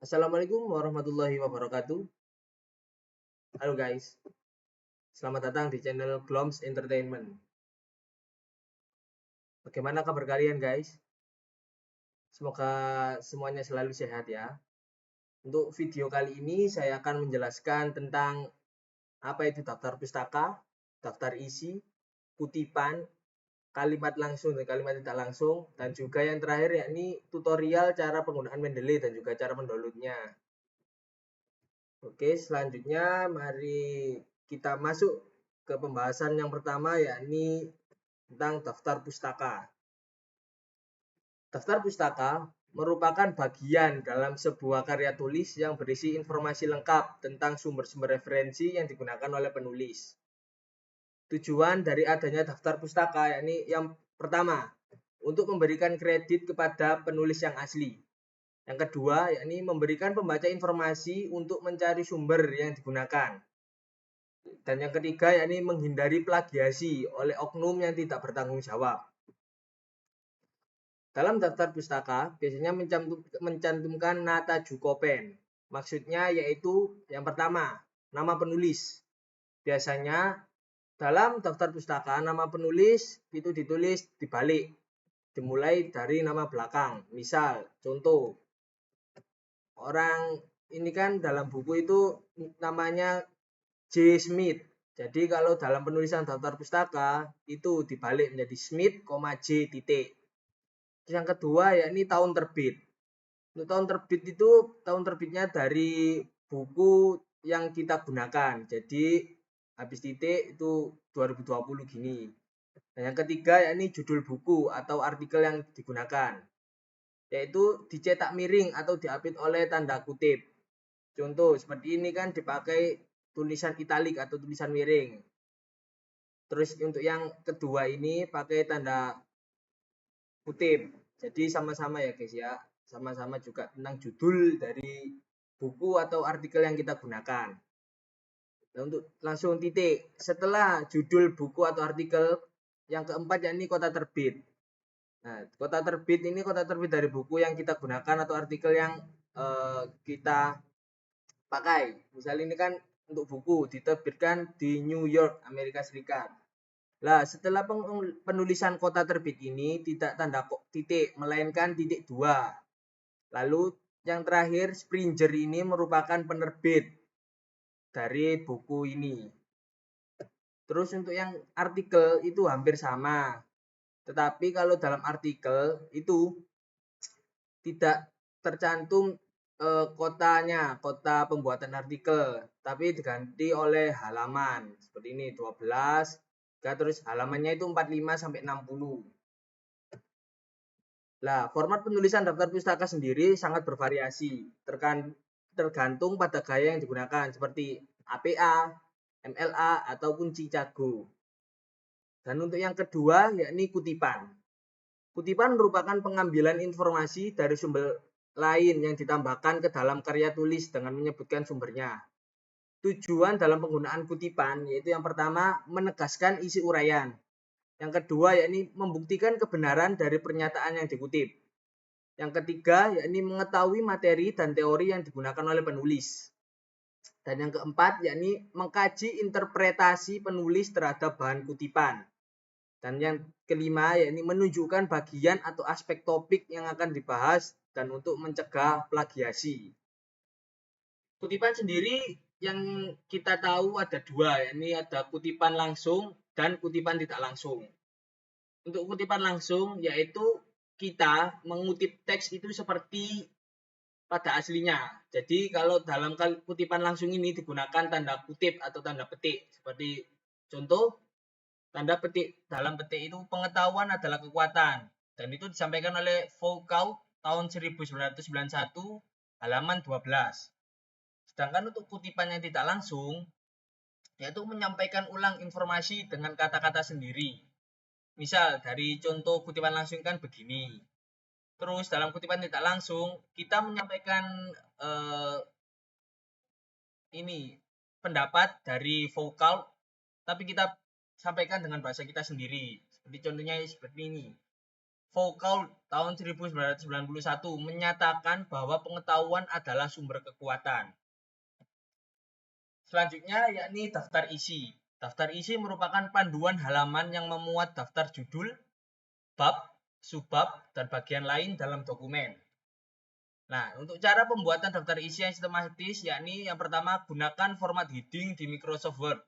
Assalamualaikum warahmatullahi wabarakatuh. Halo guys, selamat datang di channel Gloms Entertainment. Bagaimana kabar kalian guys? Semoga semuanya selalu sehat ya. Untuk video kali ini saya akan menjelaskan tentang apa itu daftar pustaka, daftar isi, kutipan, kalimat langsung dan kalimat tidak langsung, dan juga yang terakhir yakni tutorial cara penggunaan Mendeley dan juga cara mendownloadnya. Oke, selanjutnya mari kita masuk ke pembahasan yang pertama yakni tentang daftar pustaka. Daftar pustaka merupakan bagian dalam sebuah karya tulis yang berisi informasi lengkap tentang sumber-sumber referensi yang digunakan oleh penulis. Tujuan dari adanya daftar pustaka yakni yang pertama, untuk memberikan kredit kepada penulis yang asli. Yang kedua, yakni memberikan pembaca informasi untuk mencari sumber yang digunakan. Dan yang ketiga, yakni menghindari plagiasi oleh oknum yang tidak bertanggung jawab. Dalam daftar pustaka, biasanya mencantumkan nata jukopen. Maksudnya yaitu yang pertama, nama penulis. Biasanya dalam daftar pustaka, nama penulis itu ditulis dibalik, dimulai dari nama belakang. Misal, contoh, orang ini kan dalam buku itu namanya J. Smith. Jadi kalau dalam penulisan daftar pustaka itu dibalik menjadi Smith, J titik. Yang kedua yakni tahun terbit. Untuk tahun terbit itu tahun terbitnya dari buku yang kita gunakan. Jadi habis titik itu 2020 gini. Dan yang ketiga yakni judul buku atau artikel yang digunakan. Yaitu dicetak miring atau diapit oleh tanda kutip. Contoh seperti ini kan dipakai tulisan italik atau tulisan miring. Terus untuk yang kedua ini pakai tanda kutip. Jadi sama-sama ya guys ya. Sama-sama juga tentang judul dari buku atau artikel yang kita gunakan. Nah, untuk langsung titik. Setelah judul buku atau artikel, yang keempat yakni kota terbit. Nah, kota terbit ini kota terbit dari buku yang kita gunakan atau artikel yang kita pakai. Misal ini kan untuk buku diterbitkan di New York, Amerika Serikat. Nah, setelah penulisan kota terbit ini tidak tanda titik, melainkan titik 2. Lalu yang terakhir, Springer ini merupakan penerbit dari buku ini. Terus untuk yang artikel itu hampir sama. Tetapi kalau dalam artikel itu tidak tercantum kotanya, kota pembuatan artikel, tapi diganti oleh halaman. Seperti ini 12, terus halamannya itu 45 sampai 60. Nah, format penulisan daftar pustaka sendiri sangat bervariasi, tergantung pada gaya yang digunakan, seperti APA, MLA, ataupun Cicago. Dan untuk yang kedua, yakni kutipan. Kutipan merupakan pengambilan informasi dari sumber lain yang ditambahkan ke dalam karya tulis dengan menyebutkan sumbernya. Tujuan dalam penggunaan kutipan yaitu yang pertama, menegaskan isi uraian. Yang kedua, yakni membuktikan kebenaran dari pernyataan yang dikutip. Yang ketiga, yakni mengetahui materi dan teori yang digunakan oleh penulis. Dan yang keempat, yakni mengkaji interpretasi penulis terhadap bahan kutipan. Dan yang kelima, yakni menunjukkan bagian atau aspek topik yang akan dibahas dan untuk mencegah plagiasi. Kutipan sendiri yang kita tahu ada dua, yakni ada kutipan langsung dan kutipan tidak langsung. Untuk kutipan langsung, yaitu kita mengutip teks itu seperti pada aslinya. Jadi kalau dalam kutipan langsung ini digunakan tanda kutip atau tanda petik. Seperti contoh, tanda petik dalam petik itu pengetahuan adalah kekuatan. Dan itu disampaikan oleh Foucault tahun 1991 halaman 12. Sedangkan untuk kutipan yang tidak langsung, yaitu menyampaikan ulang informasi dengan kata-kata sendiri. Misal dari contoh kutipan langsung kan begini. Terus dalam kutipan tidak langsung kita menyampaikan ini pendapat dari Foucault, tapi kita sampaikan dengan bahasa kita sendiri. Seperti contohnya seperti ini. Foucault tahun 1991 menyatakan bahwa pengetahuan adalah sumber kekuatan. Selanjutnya yakni daftar isi. Daftar isi merupakan panduan halaman yang memuat daftar judul, bab, subbab, dan bagian lain dalam dokumen. Nah, untuk cara pembuatan daftar isi yang sistematis, yakni yang pertama, gunakan format heading di Microsoft Word.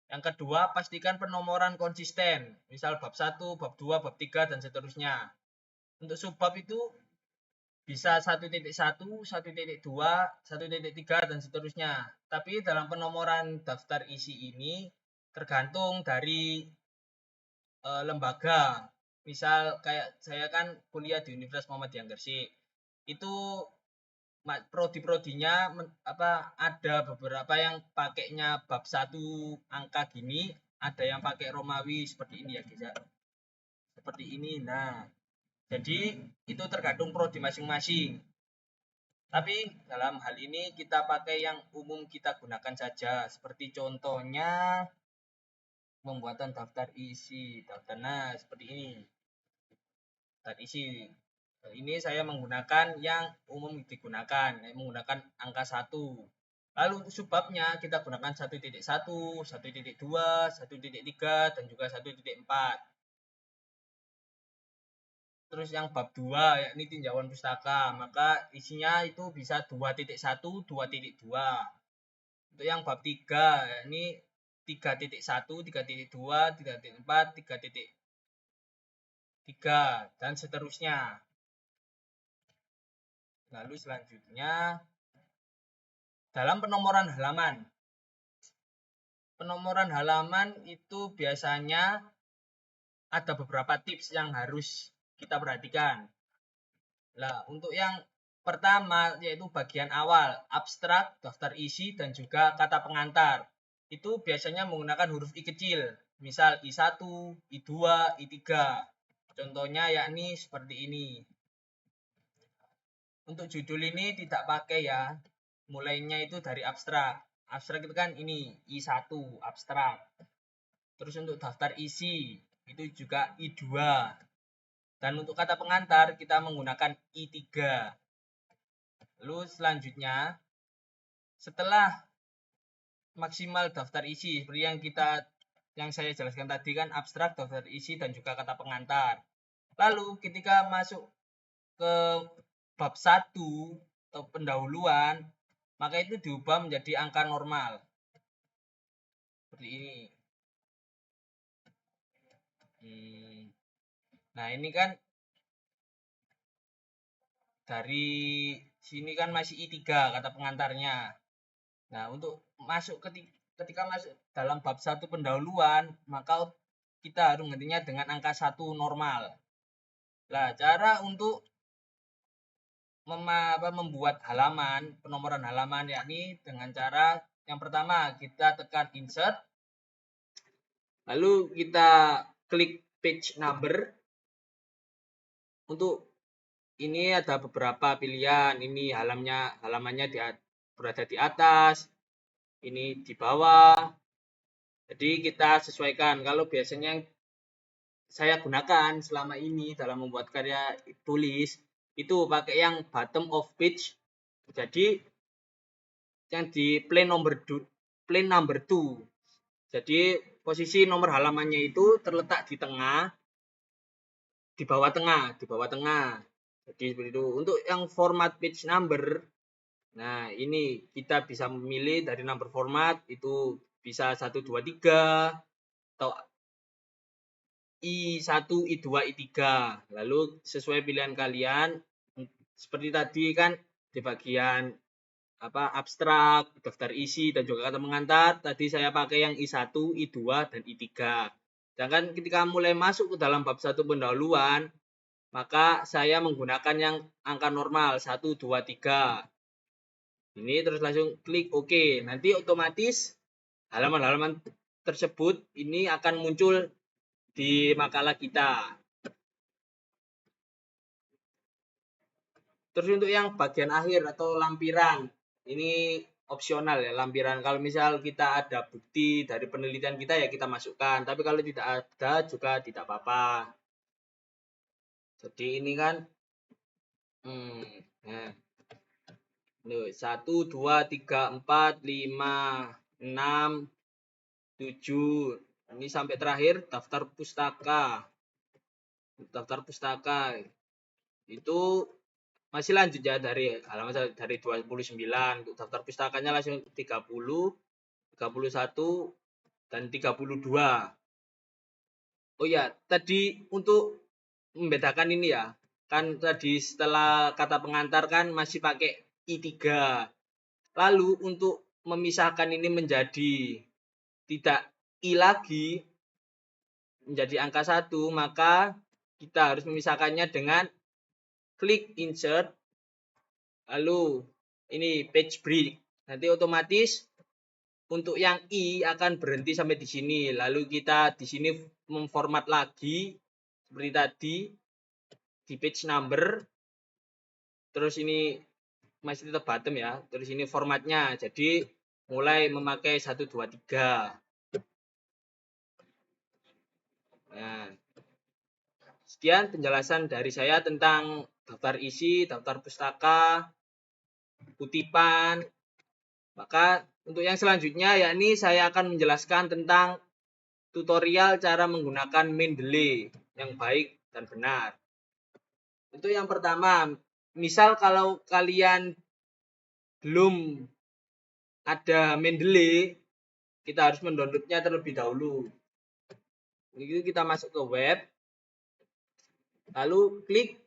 Yang kedua, pastikan penomoran konsisten, misal bab 1, bab 2, bab 3, dan seterusnya. Untuk subbab itu bisa 1.1, 1.2, 1.3, dan seterusnya. Tapi dalam penomoran daftar isi ini tergantung dari lembaga. Misal kayak saya kan kuliah di Universitas Muhammadiyah Gresik. Itu prodi-prodinya ada beberapa yang pakainya bab 1 angka gini, ada yang pakai Romawi seperti ini ya guys ya. Seperti ini. Nah, jadi itu tergantung prodi masing-masing. Tapi dalam hal ini kita pakai yang umum kita gunakan saja. Seperti contohnya pembuatan daftar isi. Nah, seperti ini. Daftar isi. Ini saya menggunakan yang umum digunakan, menggunakan angka 1. Lalu untuk subbabnya kita gunakan 1.1, 1.2, 1.3, dan juga 1.4. Terus yang bab 2 yakni tinjauan pustaka, maka isinya itu bisa 2.1, 2.2. Untuk yang bab 3 yakni 3.1, 3.2, 3.4, 3.3, dan seterusnya. Lalu selanjutnya dalam penomoran halaman. Penomoran halaman itu biasanya ada beberapa tips yang harus kita perhatikan. Nah, untuk yang pertama yaitu bagian awal, abstrak, daftar isi, dan juga kata pengantar. Itu biasanya menggunakan huruf I kecil, misal I1, I2, I3. Contohnya yakni seperti ini. Untuk judul ini tidak pakai ya, mulainya itu dari abstrak. Abstrak itu kan ini, I1, abstrak. Terus untuk daftar isi, itu juga I2. Dan untuk kata pengantar, kita menggunakan I3. Lalu selanjutnya, setelah maksimal daftar isi, seperti yang saya jelaskan tadi kan, abstrak, daftar isi, dan juga kata pengantar. Lalu ketika masuk ke bab 1 atau pendahuluan, maka itu diubah menjadi angka normal. Seperti ini. Nah, ini kan dari sini kan masih I3 kata pengantarnya. Nah, untuk masuk ketika masuk dalam bab 1 pendahuluan, maka kita harus menggantinya dengan angka 1 normal. Nah, cara untuk membuat halaman, penomoran halaman yakni dengan cara yang pertama kita tekan insert, lalu kita klik page number. Untuk ini ada beberapa pilihan. Ini halamannya berada di atas, ini di bawah. Jadi kita sesuaikan. Kalau biasanya yang saya gunakan selama ini dalam membuat karya tulis itu pakai yang bottom of page. Jadi yang di plain number 2. Jadi posisi nomor halamannya itu terletak di tengah, di bawah tengah. Jadi seperti itu. Untuk yang format page number, nah ini kita bisa memilih dari number format itu bisa 1, 2, 3 atau I1, I2, I3. Lalu sesuai pilihan kalian, seperti tadi kan di bagian abstrak, daftar isi, dan juga kata pengantar, tadi saya pakai yang I1, I2, dan I3. Sedangkan ketika mulai masuk ke dalam bab 1 pendahuluan, maka saya menggunakan yang angka normal 1, 2, 3. Ini terus langsung klik OK. Nanti otomatis halaman-halaman tersebut ini akan muncul di makalah kita. Terus untuk yang bagian akhir atau lampiran, ini opsional ya, lampiran. Kalau misal kita ada bukti dari penelitian kita ya kita masukkan. Tapi kalau tidak ada juga tidak apa-apa. Jadi ini kan nah, 1, 2, 3, 4, 5, 6, 7. Ini sampai terakhir daftar pustaka. Daftar pustaka itu masih lanjut ya dari halaman dari 29. Untuk daftar pustakanya langsung 30, 31, dan 32. Oh ya, tadi untuk membedakan ini ya, kan tadi setelah kata pengantar kan masih pakai I3. Lalu untuk memisahkan ini menjadi tidak I lagi, menjadi angka 1, maka kita harus memisahkannya dengan klik insert, lalu ini page break. Nanti otomatis untuk yang I akan berhenti sampai di sini. Lalu kita di sini memformat lagi seperti tadi di page number. Terus ini masih tetap bottom ya. Terus ini formatnya. Jadi mulai memakai 1, 2, 3. Nah, sekian penjelasan dari saya tentang daftar isi, daftar pustaka, kutipan. Maka untuk yang selanjutnya yakni saya akan menjelaskan tentang tutorial cara menggunakan Mendeley yang baik dan benar. Itu yang pertama, misal kalau kalian belum ada Mendeley, kita harus mendownloadnya terlebih dahulu. Begitu kita masuk ke web, lalu klik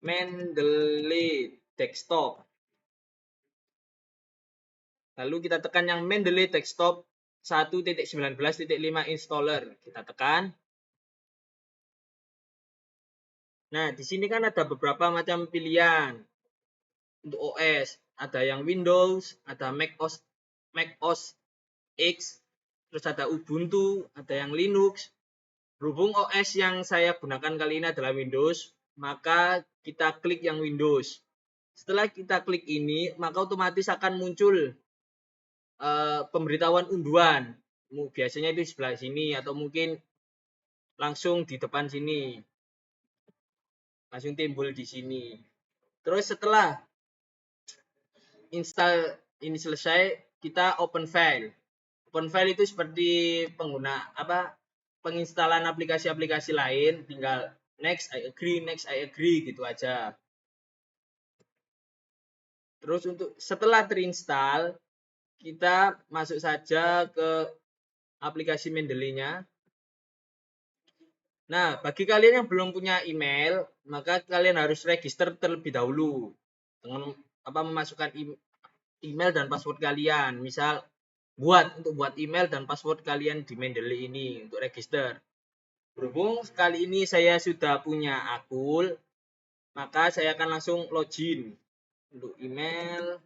Mendeley Desktop. Lalu kita tekan yang Mendeley Desktop 1.19.5 installer. Kita tekan. Nah, di sini kan ada beberapa macam pilihan untuk OS. Ada yang Windows, ada Mac OS X, terus ada Ubuntu, ada yang Linux. Berhubung OS yang saya gunakan kali ini adalah Windows, maka kita klik yang Windows. Setelah kita klik ini, maka otomatis akan muncul pemberitahuan unduhan. Biasanya itu di sebelah sini atau mungkin langsung di depan sini. Langsung timbul di sini. Terus setelah install ini selesai, kita open file. Open file itu seperti penginstalan aplikasi-aplikasi lain, tinggal next I agree gitu aja. Terus untuk setelah terinstall, kita masuk saja ke aplikasi Mendeley-nya. Nah, bagi kalian yang belum punya email, maka kalian harus register terlebih dahulu dengan memasukkan email dan password kalian. Misal untuk buat email dan password kalian di Mendeley ini untuk register. Berhubung kali ini saya sudah punya akun, maka saya akan langsung login untuk email.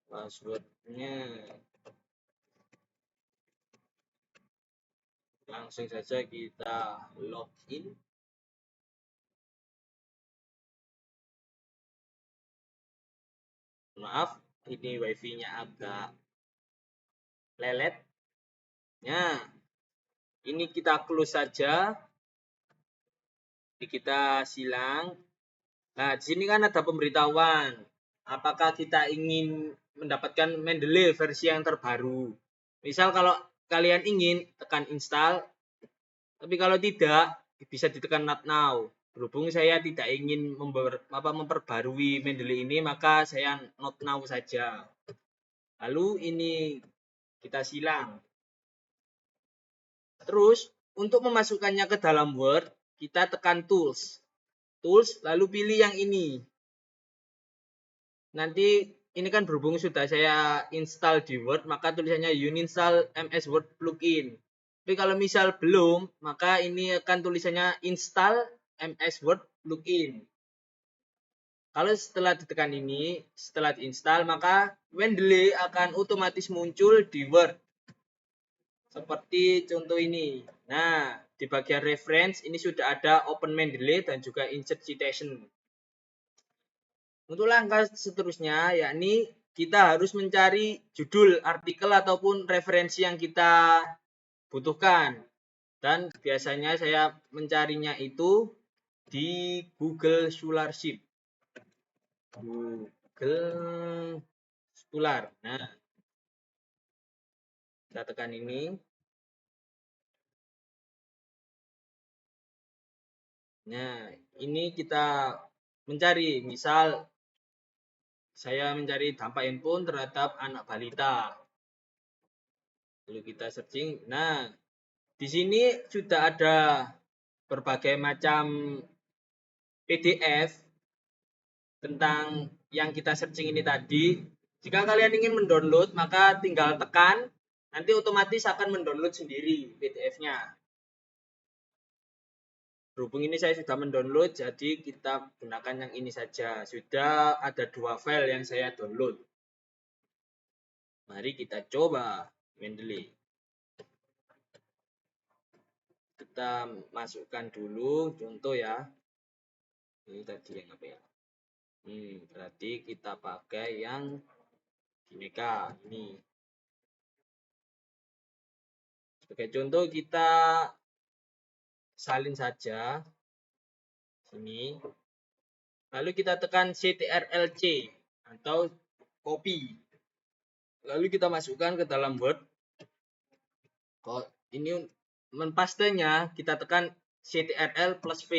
Passwordnya langsung saja kita login. Maaf, ini wifi-nya agak lelet. Nah, ini kita close saja. Kita silang. Nah, di sini kan ada pemberitahuan. Apakah kita ingin mendapatkan Mendeley versi yang terbaru? Misal kalau kalian ingin, tekan install. Tapi kalau tidak, bisa ditekan not now. Berhubung saya tidak ingin memperbarui Mendeley ini, maka saya not now saja. Lalu ini kita silang. Terus, untuk memasukkannya ke dalam Word, kita tekan Tools. Tools, lalu pilih yang ini. Nanti, ini kan berhubung sudah saya install di Word, maka tulisannya uninstall MS Word plugin. Tapi kalau misal belum, maka ini akan tulisannya install MS Word plugin. Kalau setelah ditekan ini, setelah diinstal, maka Mendeley akan otomatis muncul di Word. Seperti contoh ini. Nah, di bagian reference ini sudah ada open Mendeley dan juga insert citation. Untuk langkah seterusnya, yakni kita harus mencari judul artikel ataupun referensi yang kita butuhkan. Dan biasanya saya mencarinya itu di Google Scholarship. Google Scholar. Nah, kita tekan ini. Nah, ini kita mencari, misal saya mencari dampak handphone terhadap anak balita. Lalu kita searching. Nah, di sini sudah ada berbagai macam PDF tentang yang kita searching ini tadi. Jika kalian ingin mendownload, maka tinggal tekan, nanti otomatis akan mendownload sendiri PDF-nya. Berhubung ini saya sudah mendownload, jadi kita gunakan yang ini saja. Sudah ada 2 file yang saya download. Mari kita coba Mendeley. Kita masukkan dulu contoh ya. Ini tadi yang apa ya? Berarti kita pakai yang Bineka ini. Sebagai contoh kita salin saja sini. Lalu kita tekan Ctrl+C atau copy. Lalu kita masukkan ke dalam Word. Kalau ini menpastenya kita tekan Ctrl+V.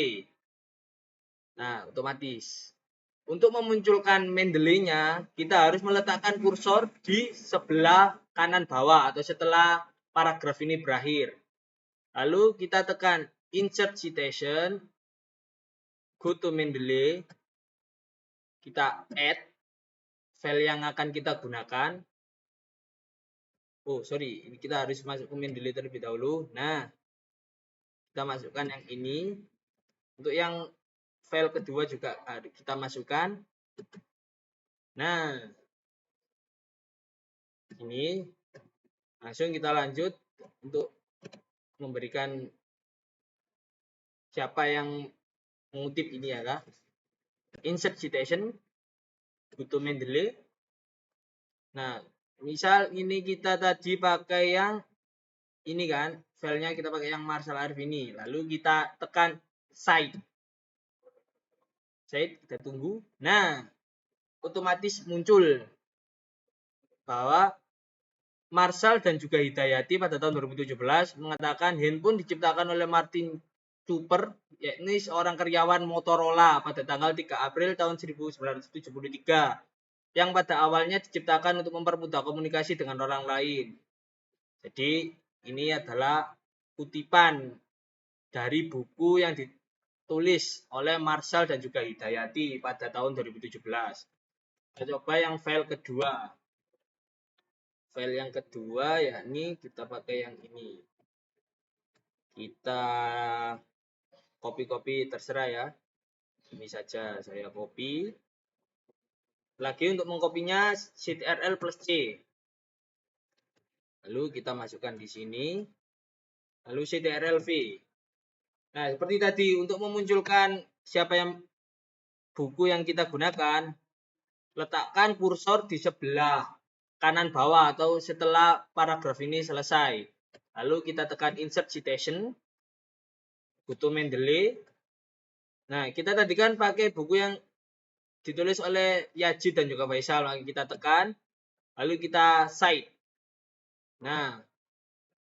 Nah, otomatis. Untuk memunculkan Mendeley-nya, kita harus meletakkan kursor di sebelah kanan bawah atau setelah paragraf ini berakhir. Lalu kita tekan Insert Citation, go to Mendeley, kita add file yang akan kita gunakan. Oh, sorry, ini kita harus masuk ke Mendeley terlebih dahulu. Nah, kita masukkan yang ini. Untuk yang file kedua juga kita masukkan. Nah, ini langsung kita lanjut untuk memberikan siapa yang mengutip ini ya kak. Insert citation, butuh Mendeley. Nah, misal ini kita tadi pakai yang ini kan, filenya kita pakai yang Marshall Arif ini. Lalu kita tekan cite. Cite, kita tunggu. Nah, otomatis muncul bahwa Marshall dan juga Hidayati pada tahun 2017 mengatakan handphone diciptakan oleh Martin Cooper, yakni seorang karyawan Motorola pada tanggal 3 April tahun 1973, yang pada awalnya diciptakan untuk mempermudah komunikasi dengan orang lain. Jadi ini adalah kutipan dari buku yang ditulis oleh Marshall dan juga Hidayati pada tahun 2017. Kita coba yang file kedua. File yang kedua yakni kita pakai yang ini. Kita copy terserah ya. Ini saja saya copy. Lagi untuk mengkopinya Ctrl+C. Lalu kita masukkan di sini. Lalu Ctrl+V. Nah, seperti tadi untuk memunculkan siapa yang buku yang kita gunakan, letakkan kursor di sebelah kanan bawah atau setelah paragraf ini selesai. Lalu kita tekan Insert Citation, butuh Mendeley. Nah, kita tadi kan pakai buku yang ditulis oleh Yazid dan juga Faisal. Kita tekan, lalu kita cite. Nah,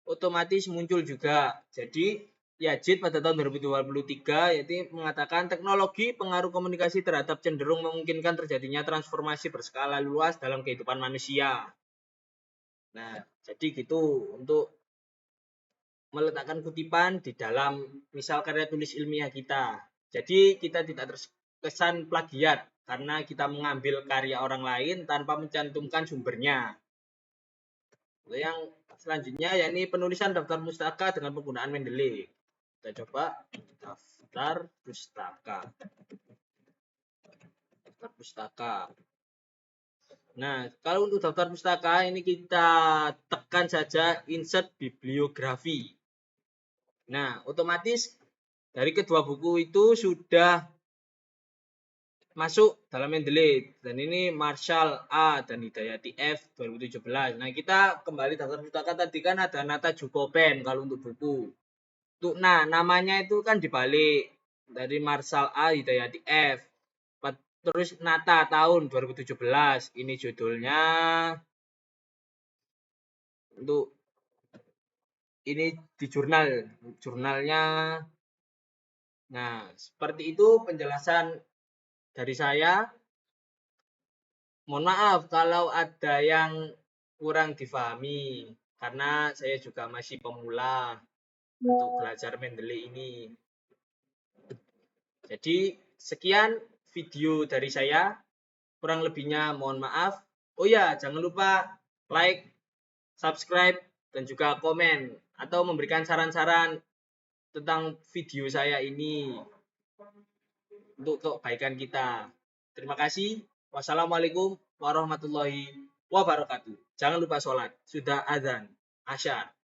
otomatis muncul juga. Jadi, Yazid pada tahun 2023 yaitu mengatakan teknologi pengaruh komunikasi terhadap cenderung memungkinkan terjadinya transformasi berskala luas dalam kehidupan manusia. Nah, jadi gitu untuk meletakkan kutipan di dalam misal karya tulis ilmiah kita. Jadi kita tidak terkesan plagiat karena kita mengambil karya orang lain tanpa mencantumkan sumbernya. Yang selanjutnya yakni penulisan daftar pustaka dengan penggunaan Mendeley. Kita coba daftar pustaka. Daftar pustaka. Nah, kalau untuk daftar pustaka ini kita tekan saja insert bibliografi. Nah, otomatis dari kedua buku itu sudah masuk dalam Mendeley. Dan ini Marshall A dan Hidayati F 2017. Nah, kita kembali daftar pustaka tadi kan ada Nata Jukopen kalau untuk buku. Nah, namanya itu kan dibalik dari Marshall A Hidayati F. Terus Nata tahun 2017. Ini judulnya untuk ini di jurnalnya. Nah, seperti itu penjelasan dari saya. Mohon maaf kalau ada yang kurang difahami karena saya juga masih pemula untuk belajar Mendeley ini. Jadi sekian video dari saya. Kurang lebihnya mohon maaf. Oh ya, jangan lupa like, subscribe, dan juga komen atau memberikan saran-saran tentang video saya ini untuk kebaikan kita. Terima kasih. Wassalamualaikum warahmatullahi wabarakatuh. Jangan lupa sholat. Sudah azan. Asyar.